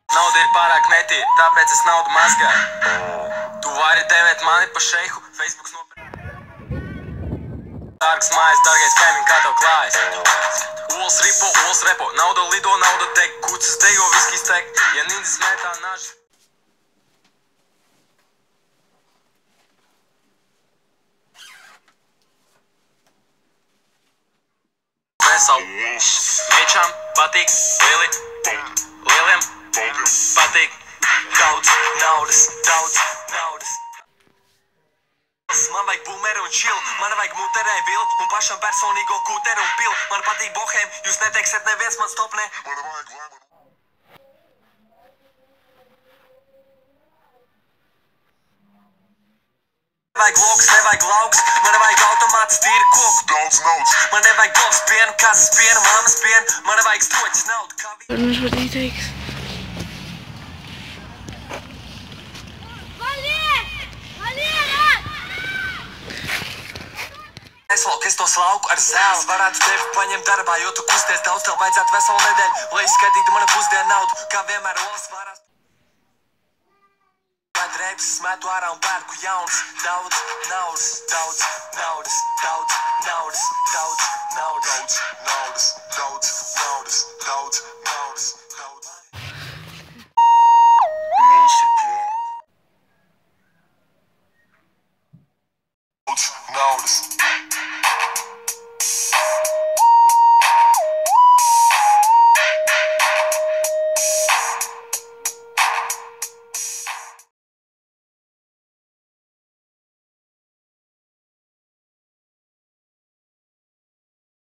Nauda ir pārāk netīra, tāpēc es naudu mazgāju. Tu vari devēt mani pa šeihu, Facebooks nopirkt. Dārgs mājas, dārgais kaimiņ, kā tev klājas? Ols repo, nauda lido, nauda deg, kucas dejo, viskijas tek, ja nindzis metā nažas. Mēs savu mečām patīk lieliem patīk daudz naudas. Man vajag boomeru un chill, man vajag muterē vilu un pašam personīgo kūteru un pilu. Man patīk bohēm, jūs neteiksiet neviens man stop, ne? Man vajag lemonu. Nevajag loks, nevajag lauks, man nevajag automāts, tīri koku. Daudz naudas. Man nevajag govs pienu, kazas pienu, mammas pienu, man nevajag stoķis naudu, kā vi... Viņš pat ieteiks. Es to slauku ar zēlu, varētu tevi paņemt darbā, jo tu kusties daudz, tev vajadzētu veselu nedēļu, lai izskatītu manu pusdienu naudu, kā vienmēr olas varās. Drēbes smetu ārā un pērku jauns, daudz naudas.